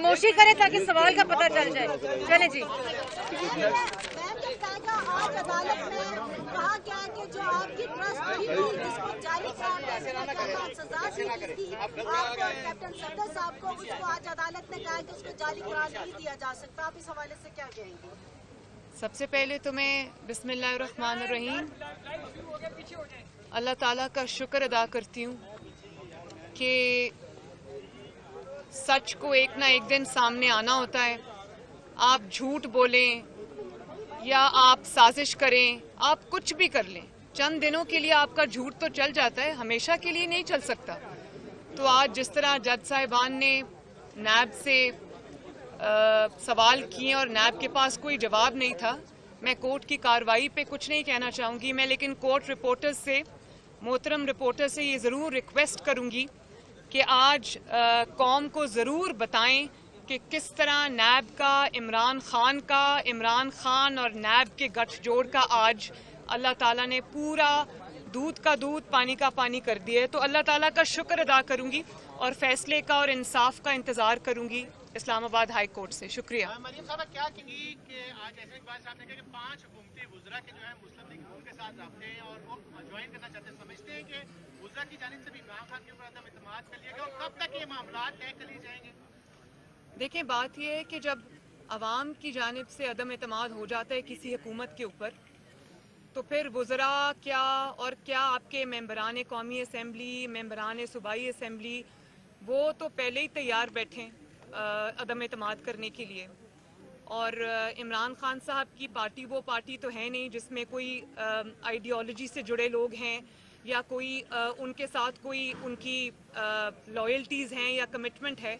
खामोशी करें ताकि सवाल का पता चल जाए। चले जी। आज अदालत में कहा गया है कि जो आपकी ट्रस्ट थी जिसको जाली करार सजा दी थी आपको कैप्टन सफदर साहब को, उसको आज अदालत ने कहा कि उसको जाली करार नहीं दिया जा सकता। आप इस हवाले से क्या कहेंगे? सबसे पहले तो मैं बिस्मिल्लाहिर्रहमानिर्रहीम अल्लाह ताला का शुक्र अदा करती हूँ कि सच को एक ना एक दिन सामने आना होता है। आप झूठ बोलें या आप साजिश करें, आप कुछ भी कर लें, चंद दिनों के लिए आपका झूठ तो चल जाता है, हमेशा के लिए नहीं चल सकता। तो आज जिस तरह जज साहिबान ने नैब से सवाल किए और नैब के पास कोई जवाब नहीं था, मैं कोर्ट की कार्रवाई पे कुछ नहीं कहना चाहूँगी मैं, लेकिन कोर्ट रिपोर्टर्स से, मोहतरम रिपोर्टर से ये ज़रूर रिक्वेस्ट करूँगी कि आज कौम को ज़रूर बताएं कि किस तरह नैब का, इमरान खान और नैब के गठजोड़ का आज अल्लाह ताला ने पूरा दूध का दूध, पानी का पानी कर दिया है। तो अल्लाह ताला का शुक्र अदा करूँगी और फैसले का और इंसाफ का इंतज़ार करूँगी इस्लामाबाद हाई कोर्ट से। शुक्रिया। मरियम साहब क्या कहेंगी कि आज ऐसे इकबाल साहब ने कहा कि 5 हुकूमती वुज़रा के जो है मुस्लिम लीग नून के साथ रबते हैं और वो ज्वाइन करना चाहते हैं, समझते हैं कि वुज़रा की जानिब से भी इमरान खान के ऊपर अदम एतमाद कर लिया गया और कब तक ये मामला तय कर लिए जाएंगे? देखें, बात यह है कि जब अवाम की जानिब से अदम एतमाद हो जाता है किसी हुकूमत के ऊपर, तो फिर वुज़रा क्या और क्या आपके मेंबरान कौमी असम्बली, मेंबरान सूबाई असम्बली, वो तो पहले ही तैयार बैठे अदम एतमाद करने के लिए। और इमरान खान साहब की पार्टी वो पार्टी तो है नहीं जिसमें कोई आइडियोलॉजी से जुड़े लोग हैं या कोई उनके साथ कोई उनकी लॉयल्टीज़ हैं या कमिटमेंट है।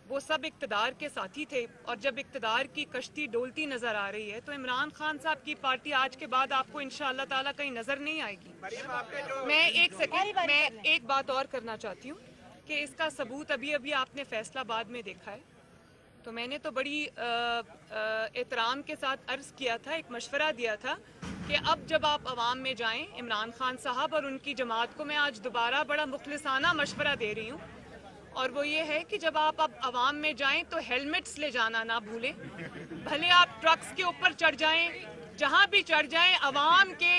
वो सब इक़्तिदार के साथी थे और जब इक़्तिदार की कश्ती डोलती नज़र आ रही है तो इमरान खान साहब की पार्टी आज के बाद आपको इंशाअल्लाह ताला कहीं नज़र नहीं आएगी। मैं एक बात और करना चाहती हूँ कि इसका सबूत अभी अभी आपने फैसलाबाद में देखा है। तो मैंने तो बड़ी एहतराम के साथ अर्ज़ किया था, एक मशवरा दिया था कि अब जब आप अवाम में जाएं, इमरान खान साहब और उनकी जमात को मैं आज दोबारा बड़ा मुखलिसाना मशवरा दे रही हूँ, और वो ये है कि जब आप अब अवाम में जाएं तो हेलमेट्स ले जाना ना भूलें। भले आप ट्रक्स के ऊपर चढ़ जाएं, जहाँ भी चढ़ जाएं, अवाम के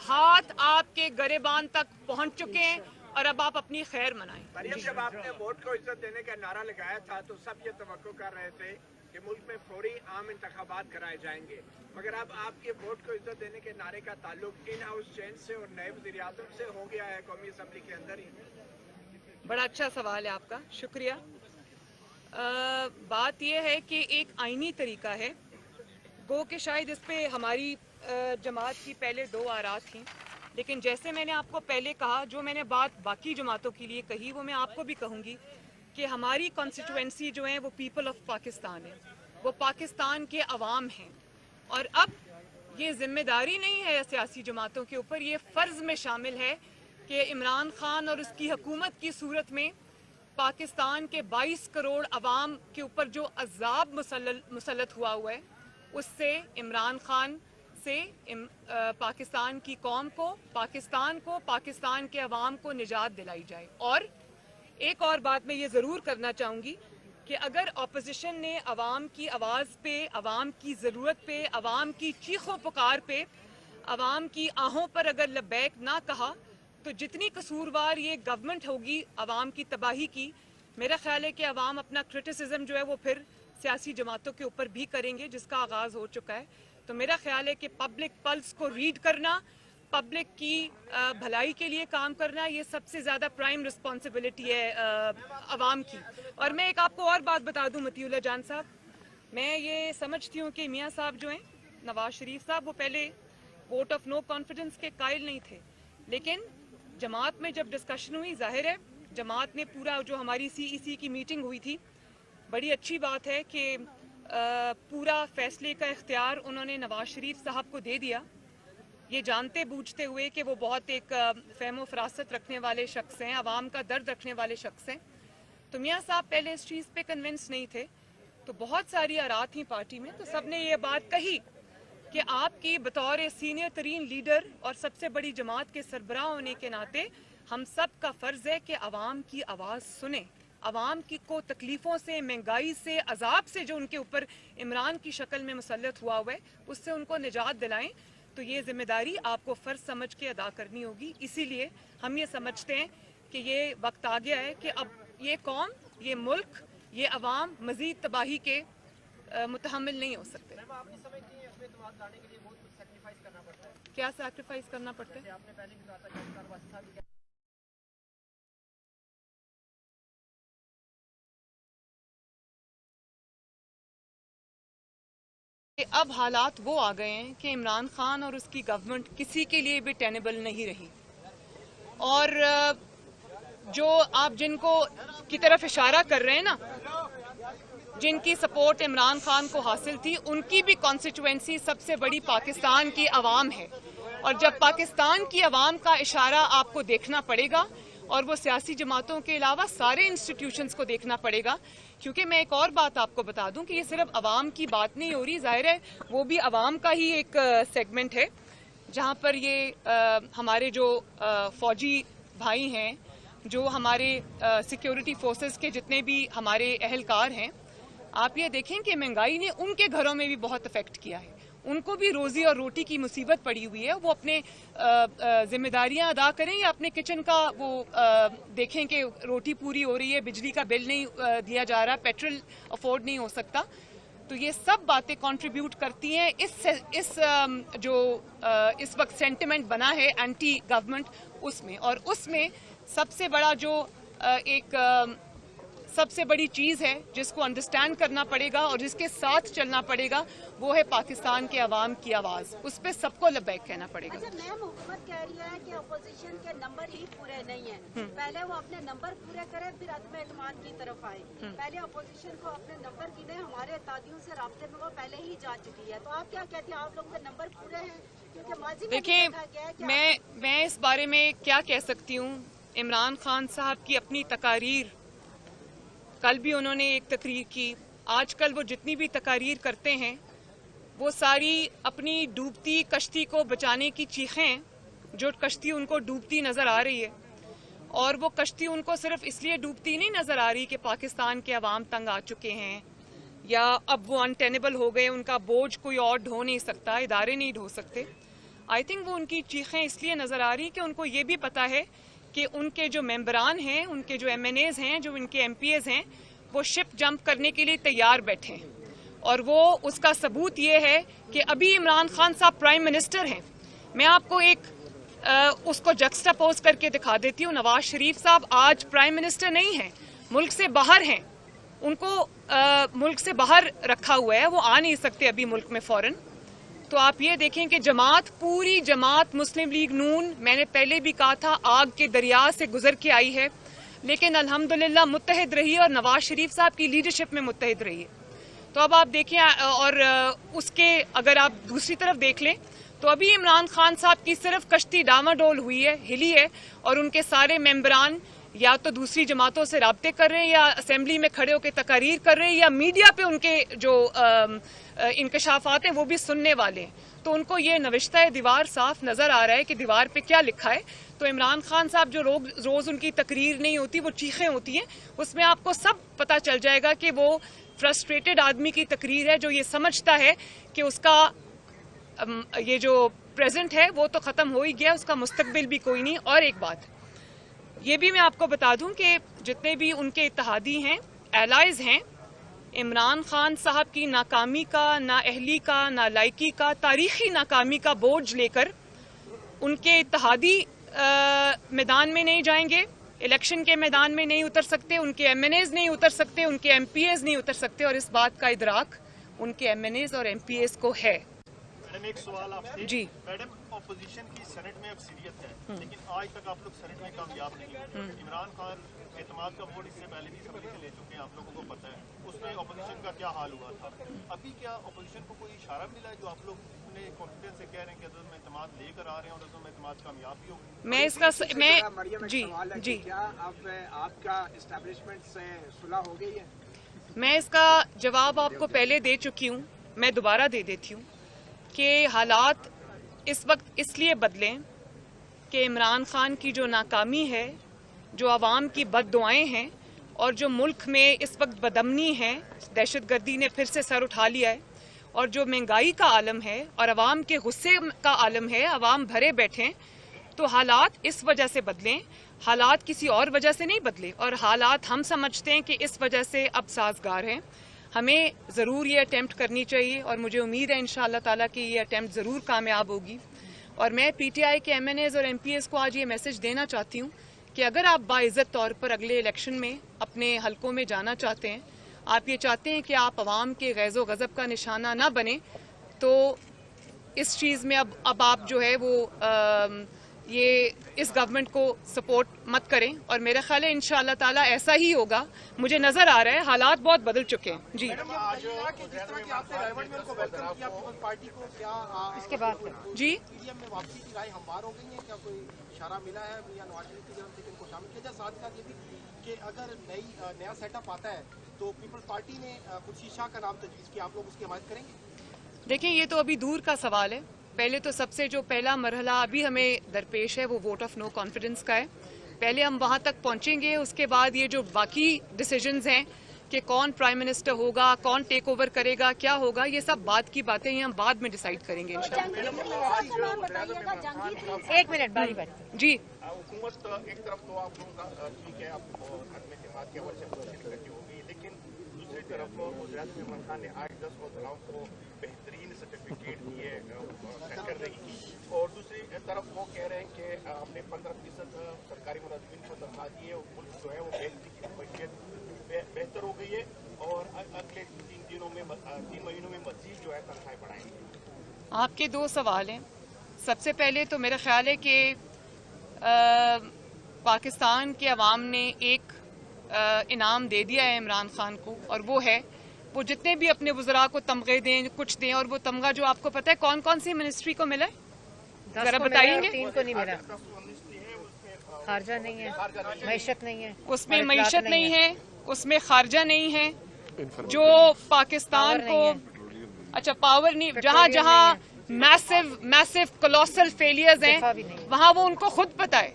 हाथ आपके गरेबान तक पहुँच चुके हैं और अब आप अपनी खैर मनाएं। मरियम, जब आपने वोट को इज्जत देने का नारा लगाया था तो सब ये तवक्को कर रहे थे कि मुल्क में फौरी आम इंतखाबात कराए जाएंगे, मगर अब आपके वोट को इज्जत देने के नारे का ताल्लुक इन हाउस चेंज से और नए वज़ीर-ए-आज़म से हो गया है कौमी असम्बली के अंदर ही। बड़ा अच्छा सवाल है आपका, शुक्रिया। बात यह है कि एक आईनी तरीका है, गो कि शायद इस पे हमारी जमात की पहले 2 आरात थी, लेकिन जैसे मैंने आपको पहले कहा, जो मैंने बात बाकी जमातों के लिए कही वो मैं आपको भी कहूँगी कि हमारी कॉन्स्टिट्यूएंसी जो है वो पीपल ऑफ पाकिस्तान है, वो पाकिस्तान के अवाम हैं। और अब ये जिम्मेदारी नहीं है सियासी जमातों के ऊपर, ये फ़र्ज़ में शामिल है कि इमरान खान और उसकी हुकूमत की सूरत में पाकिस्तान के 22 करोड़ अवाम के ऊपर जो अज़ाब मुसल्लत हुआ है, उससे इमरान खान से पाकिस्तान की कौम को, पाकिस्तान के अवाम को निजात दिलाई जाए। और एक और बात मैं ये ज़रूर करना चाहूँगी कि अगर अपोजिशन ने अवाम की आवाज़ पे, अवाम की ज़रूरत पे, अवाम की चीखों पुकार पे, अवाम की आहों पर अगर लबैक ना कहा, तो जितनी कसूरवार ये गवर्नमेंट होगी अवाम की तबाही की, मेरा ख्याल है कि अवाम अपना क्रिटिसिज्म जो है वो फिर सियासी जमातों के ऊपर भी करेंगे, जिसका आगाज़ हो चुका है। तो मेरा ख्याल है कि पब्लिक पल्स को रीड करना, पब्लिक की भलाई के लिए काम करना, ये सबसे ज़्यादा प्राइम रिस्पॉन्सिबिलिटी है अवाम की। और मैं एक आपको और बात बता दूं मतीउल्लाह जान साहब, मैं ये समझती हूँ कि मियाँ साहब जो हैं, नवाज शरीफ साहब, वो पहले वोट ऑफ नो कॉन्फिडेंस के कायल नहीं थे, लेकिन जमात में जब डिस्कशन हुई, जाहिर है जमात ने पूरा, जो हमारी CEC की मीटिंग हुई थी, बड़ी अच्छी बात है कि पूरा फैसले का इख्तियार उन्होंने नवाज शरीफ साहब को दे दिया, ये जानते बूझते हुए कि वो बहुत एक फ़हम व फरासत रखने वाले शख्स हैं, आवाम का दर्द रखने वाले शख्स हैं। तो मियाँ साहब पहले इस चीज़ पे कन्विंस नहीं थे, तो बहुत सारी आरात थी पार्टी में, तो सब ने ये बात कही कि आपकी बतौर सीनियर तरीन लीडर और सबसे बड़ी जमात के सरबराह होने के नाते हम सब का फ़र्ज़ है कि आवाम की आवाज़ सुने, आवाम की को तकलीफ़ों से, महंगाई से, अजाब से जो उनके ऊपर इमरान की शक्ल में मुसल्लत हुआ हुआ है, उससे उनको निजात दिलाएं। तो ये जिम्मेदारी आपको फ़र्ज समझ के अदा करनी होगी। इसीलिए हम ये समझते हैं कि ये वक्त आ गया है कि अब ये कौम, ये मुल्क, ये अवाम मज़ीद तबाही के मुतहम्मिल नहीं हो सकते। क्या सैक्रिफाइस करना पड़ता है? अब हालात वो आ गए हैं कि इमरान खान और उसकी गवर्नमेंट किसी के लिए भी टेनेबल नहीं रही। और जो आप जिनको की तरफ इशारा कर रहे हैं ना, जिनकी सपोर्ट इमरान खान को हासिल थी, उनकी भी कॉन्स्टिट्यूएंसी सबसे बड़ी पाकिस्तान की आवाम है। और जब पाकिस्तान की आवाम का इशारा आपको देखना पड़ेगा, और वो सियासी जमातों के अलावा सारे इंस्टीट्यूशंस को देखना पड़ेगा। क्योंकि मैं एक और बात आपको बता दूं कि ये सिर्फ अवाम की बात नहीं हो रही, जाहिर है वो भी अवाम का ही एक सेगमेंट है, जहां पर ये हमारे जो फौजी भाई हैं, जो हमारे सिक्योरिटी फोर्सेस के जितने भी हमारे अहलकार हैं, आप ये देखें कि महंगाई ने उनके घरों में भी बहुत इफेक्ट किया है। उनको भी रोजी और रोटी की मुसीबत पड़ी हुई है। वो अपने जिम्मेदारियां अदा करें या अपने किचन का वो देखें कि रोटी पूरी हो रही है, बिजली का बिल नहीं दिया जा रहा, पेट्रोल अफोर्ड नहीं हो सकता। तो ये सब बातें कंट्रीब्यूट करती हैं इस वक्त सेंटिमेंट बना है एंटी गवर्नमेंट उसमें। और उसमें सबसे बड़ा जो सबसे बड़ी चीज़ है जिसको अंडरस्टैंड करना पड़ेगा और जिसके साथ चलना पड़ेगा, वो है पाकिस्तान के अवाम की आवाज़। उस पर सबको लब्बैक कहना पड़ेगा। अच्छा, मैम हुकूमत कह रही है कि अपोजिशन के नंबर ही पूरे नहीं है, पहले वो अपने नंबर पूरे करे फिर अदम एतमाद की तरफ आए। पहले अपोजिशन को अपने नंबर गिने, हमारे इत्तेहादियों से राब्ते में वो पहले ही जा चुकी है। तो आप क्या कहती हैं, आप लोग के नंबर पूरे हैं? क्योंकि माजी में देखिए, देखा गया है कि मैं इस बारे में क्या कह सकती हूँ। इमरान खान साहब की अपनी तकारीर, कल भी उन्होंने एक तकरीर की, आजकल वो जितनी भी तकारीर करते हैं वो सारी अपनी डूबती कश्ती को बचाने की चीखें, जो कश्ती उनको डूबती नज़र आ रही है। और वो कश्ती उनको सिर्फ इसलिए डूबती नहीं नज़र आ रही कि पाकिस्तान के अवाम तंग आ चुके हैं या अब वो अनटेनेबल हो गए, उनका बोझ कोई और ढो नहीं सकता, इदारे नहीं ढो सकते। आई थिंक वो उनकी चीखें इसलिए नज़र आ रही कि उनको ये भी पता है कि उनके जो मेंबरान हैं, उनके जो MNAs हैं, जो उनके MPAs हैं, वो शिप जंप करने के लिए तैयार बैठे हैं। और वो उसका सबूत ये है कि अभी इमरान खान साहब प्राइम मिनिस्टर हैं। मैं आपको एक उसको जक्सटापोज करके दिखा देती हूँ। नवाज शरीफ साहब आज प्राइम मिनिस्टर नहीं हैं, मुल्क से बाहर हैं। उनको मुल्क से बाहर रखा हुआ है, वो आ नहीं सकते अभी मुल्क में फौरन। तो आप ये देखें कि जमात, पूरी जमात मुस्लिम लीग नून, मैंने पहले भी कहा था, आग के दरिया से गुजर के आई है, लेकिन अल्हम्दुलिल्लाह मुत्तहिद रही है और नवाज शरीफ साहब की लीडरशिप में मुत्तहिद रही है। तो अब आप देखें, और उसके अगर आप दूसरी तरफ देख लें तो अभी इमरान खान साहब की सिर्फ कश्ती डामाडोल हुई है, हिली है, और उनके सारे मेंबरान या तो दूसरी जमातों से राब्ते कर रहे हैं, या असेंबली में खड़े होकर तकारीर कर रहे हैं, या मीडिया पे उनके जो इंकशाफात हैं वो भी सुनने वाले हैं। तो उनको ये नविश्ता दीवार साफ नजर आ रहा है कि दीवार पे क्या लिखा है। तो इमरान खान साहब जो रोज उनकी तकरीर नहीं होती, वो चीखें होती हैं, उसमें आपको सब पता चल जाएगा कि वो फ्रस्ट्रेटेड आदमी की तकरीर है, जो ये समझता है कि उसका ये जो प्रेजेंट है वो तो ख़त्म हो ही गया, उसका मुस्तकबिल भी कोई नहीं। और एक बात ये भी मैं आपको बता दूं कि जितने भी उनके इत्तेहादी हैं, एलाइज हैं, इमरान खान साहब की नाकामी का, नाअहली का, नालायकी का, तारीखी नाकामी का बोझ लेकर उनके इत्तेहादी मैदान में नहीं जाएंगे, इलेक्शन के मैदान में नहीं उतर सकते, उनके MNAs नहीं उतर सकते, उनके MPAs नहीं उतर सकते। और इस बात का इदराक उनके MNAs और MPAs को है। मैडम, एक सवाल आपसे। जी मैडम, ऑपोजिशन की सेनेट में अक्सरियत है, लेकिन आज तक आप लोग सेनेट में कामयाब नहीं हुए। इमरान खान एतमाद का वोट इससे पहले भी असेंबली से ले चुके हैं, आप लोगों को पता है। उसमें ऑपोजिशन का क्या हाल हुआ था। अभी क्या ऑपोजिशन को कोई इशारा मिला है जो आप लोग कॉन्फिडेंस से कह रहे हैं कि अदम एतमाद लेकर आ रहे हैं और अदम एतमाद कामयाब भी होगी? मैं इसका जी क्या अब आपका एस्टैब्लिशमेंट से सुलह हो गई है? मैं इसका जवाब आपको पहले दे चुकी हूँ, मैं दोबारा दे देती हूँ कि हालात इस वक्त इसलिए बदलें कि इमरान खान की जो नाकामी है, जो आवाम की बद्दुआएं हैं, اور جو ملک میں اس وقت بدامنی ہے، دہشت گردی نے پھر سے سر اٹھا لیا ہے، اور جو مہنگائی کا عالم ہے اور عوام کے غصے کا عالم ہے، عوام بھرے بیٹھے ہیں، تو حالات اس وجہ سے بدلیں، حالات کسی اور وجہ سے نہیں بدلے، اور حالات ہم سمجھتے ہیں کہ اس وجہ سے اب سازگار ہیں۔ ہمیں ضرور یہ اٹیمپٹ کرنی چاہیے، اور مجھے امید ہے انشاءاللہ تعالیٰ کہ یہ اٹیمپٹ ضرور کامیاب ہوگی۔ اور میں پی ٹی آئی کے ایم این ایز اور ایم پی ایز کو آج یہ میسج دینا چاہتی ہوں کہ اگر آپ باعزت طور پر اگلے الیکشن میں اپنے حلقوں میں جانا چاہتے ہیں، آپ یہ چاہتے ہیں کہ آپ عوام کے غیظ و غضب کا نشانہ نہ بنیں، تو اس چیز میں اب آپ جو ہے وہ یہ اس گورنمنٹ کو سپورٹ مت کریں، اور میرا خیال ہے انشاءاللہ تعالیٰ ایسا ہی ہوگا۔ مجھے نظر آ رہا ہے حالات بہت بدل چکے ہیں۔ جی اس کے بعد جی واپسی کی رائے ہموار ہو گئی ہے، کیا کوئی اشارہ ملا ہے یا نواز شریف کی جانب سے ان کو شامل کیا جائے؟ ساتھ ساتھ یہ بھی کہ اگر نیا سیٹ اپ آتا ہے تو پیپلز پارٹی نے خورشید شاہ کا نام تجویز کیا، آپ لوگ اس کی حمایت کریں گے؟ دیکھیں، یہ تو ابھی دور کا سوال ہے۔ پہلے تو سب سے جو پہلا مرحلہ ابھی ہمیں درپیش ہے وہ ووٹ آف نو کانفیڈنس کا ہے۔ پہلے ہم وہاں تک پہنچیں گے، اس کے بعد یہ جو باقی ڈیسیجنز ہیں کہ کون پرائم منسٹر ہوگا، کون ٹیک اوور کرے گا، کیا ہوگا، یہ سب بعد کی باتیں ہیں، ہم بعد میں ڈیسائیڈ کریں گے انشاءاللہ۔ ایک منٹ باری باری۔ جی حکومت ایک طرف تو آپ لوگوں کا ٹھیک ہے، آپ عدم اعتماد کی وجہ سے کوشش کرتی ہوگی، لیکن دوسری طرف وزیراعظم عمران خان نے 8-10 وزراء کو بہترین سرٹیفکیٹ دیے کرنے کی، اور دوسری طرف وہ کہہ رہے ہیں کہ ہم نے 15% سرکاری ملازمین کو تنخواہ دی ہے، ملک جو ہے وہ بہتری کی معیشت بہتر ہو گئی ہے، اور اگلے 3 مہینوں میں مزید جو ہے تنخواہیں بڑھائیں گے۔ آپ کے دو سوال ہیں۔ سب سے پہلے تو میرا خیال ہے کہ پاکستان کے عوام نے ایک انعام دے دیا ہے عمران خان کو، اور وہ ہے وہ جتنے بھی اپنے وزراء کو تمغے دیں، کچھ دیں، اور وہ تمغہ جو آپ کو پتہ ہے کون کون سی منسٹری کو ملا ہے، ذرا بتائیں گے؟ 3 کو نہیں ملا، خارجہ نہیں ہے، معیشت نہیں ہے، اس میں معیشت نہیں ہے، اس میں خارجہ نہیں ہے، جو پاکستان کو اچھا پاور نہیں، جہاں جہاں میسو کولوسل فیلیئرز ہیں وہاں وہ ان کو خود پتہ ہے۔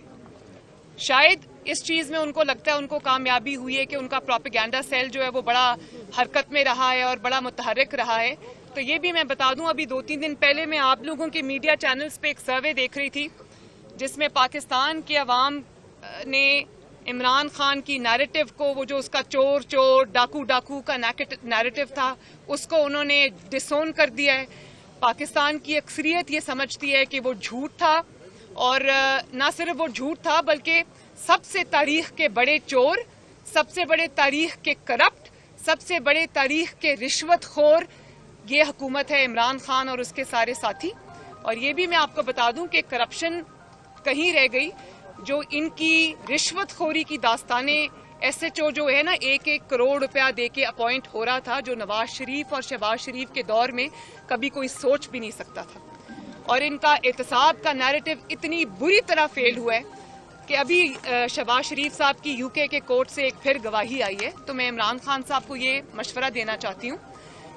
شاید اس چیز میں ان کو لگتا ہے ان کو کامیابی ہوئی ہے کہ ان کا پروپیگینڈا سیل جو ہے وہ بڑا حرکت میں رہا ہے اور بڑا متحرک رہا ہے۔ تو یہ بھی میں بتا دوں، ابھی 2-3 دن پہلے میں آپ لوگوں کے میڈیا چینلز پہ ایک سروے دیکھ رہی تھی جس میں پاکستان کے عوام نے عمران خان کی نیریٹو کو، وہ جو اس کا چور چور ڈاکو ڈاکو کا نیریٹو تھا، اس کو انہوں نے ڈسون کر دیا ہے۔ پاکستان کی اکثریت یہ سمجھتی ہے کہ وہ جھوٹ تھا، اور نہ صرف وہ جھوٹ تھا بلکہ سب سے تاریخ کے بڑے چور، سب سے بڑے تاریخ کے کرپٹ، سب سے بڑے تاریخ کے رشوت خور یہ حکومت ہے عمران خان اور اس کے سارے ساتھی۔ اور یہ بھی میں آپ کو بتا دوں کہ کرپشن کہیں رہ گئی، جو ان کی رشوت خوری کی داستانیں، ایس ایچ او جو ہے نا 1-1 کروڑ روپیہ دے کے اپوائنٹ ہو رہا تھا، جو نواز شریف اور شہباز شریف کے دور میں کبھی کوئی سوچ بھی نہیں سکتا تھا، اور ان کا احتساب کا نیریٹو اتنی بری طرح فیل ہوا ہے کہ ابھی شہباز شریف صاحب کی یو کے کورٹ سے ایک پھر گواہی آئی ہے۔ تو میں عمران خان صاحب کو یہ مشورہ دینا چاہتی ہوں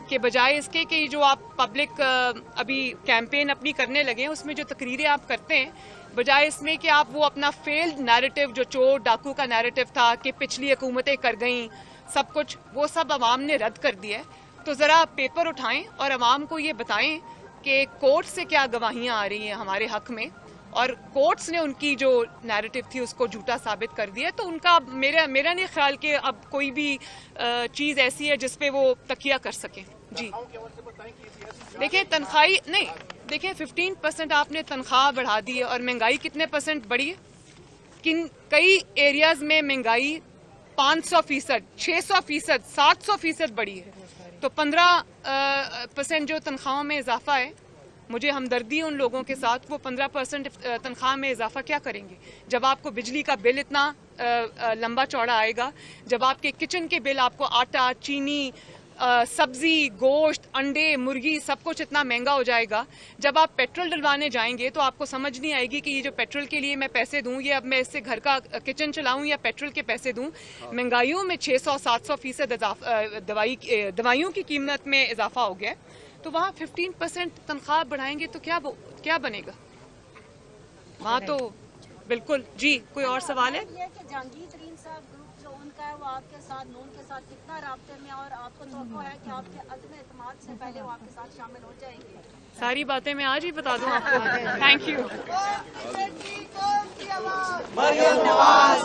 کہ بجائے اس کے کہ جو آپ پبلک ابھی کیمپین اپنی کرنے لگے ہیں، اس میں جو تقریریں آپ کرتے ہیں، بجائے اس میں کہ آپ وہ اپنا فیلڈ نیریٹو جو چور ڈاکو کا نیریٹو تھا کہ پچھلی حکومتیں کر گئیں سب کچھ، وہ سب عوام نے رد کر دیا ہے۔ تو ذرا پیپر اٹھائیں اور عوام کو یہ بتائیں کہ کورٹ سے کیا گواہیاں آ رہی ہیں ہمارے حق میں، اور کورٹس نے ان کی جو نیریٹو تھی اس کو جھوٹا ثابت کر دیا۔ تو ان کا میرا نہیں خیال کہ اب کوئی بھی چیز ایسی ہے جس پہ وہ تکیہ کر سکیں۔ جی دیکھیں، تنخواہی نہیں، دیکھیں 15% آپ نے تنخواہ بڑھا دی ہے، اور مہنگائی کتنے % بڑھی ہے؟ کئی ایریاز میں مہنگائی 500%، 600%، 700% بڑھی ہے۔ تو 15% جو تنخواہوں میں اضافہ ہے، مجھے ہمدردی ان لوگوں کے ساتھ، وہ 15% تنخواہ میں اضافہ کیا کریں گے جب آپ کو بجلی کا بل اتنا لمبا چوڑا آئے گا، جب آپ کے کچن کے بل، آپ کو آٹا، چینی، سبزی، گوشت، انڈے، مرغی سب کچھ اتنا مہنگا ہو جائے گا، جب آپ پیٹرول ڈلوانے جائیں گے تو آپ کو سمجھ نہیں آئے گی کہ یہ جو پیٹرول کے لیے میں پیسے دوں، یہ اب میں اس سے گھر کا کچن چلاؤں یا پیٹرول کے پیسے دوں۔ مہنگائیوں میں 600-700% دوائیوں کی قیمت میں اضافہ ہو گیا ہے۔ تو وہاں 15% تنخواہ بڑھائیں گے تو کیا بنے گا وہاں؟ تو بالکل۔ جی کوئی اور سوال ہے؟ یہ کہ جہانگیر ترین صاحب گروپ जो उनका है वो आपके साथ नून के साथ कितना राब्ते में, और आपको तवक्को है कि आपके अदम एतमाद से पहले वो आपके साथ शामिल हो जाएंगे? सारी बातें मैं आज ही बता दूं आपको। Thank you. मरियम नवाज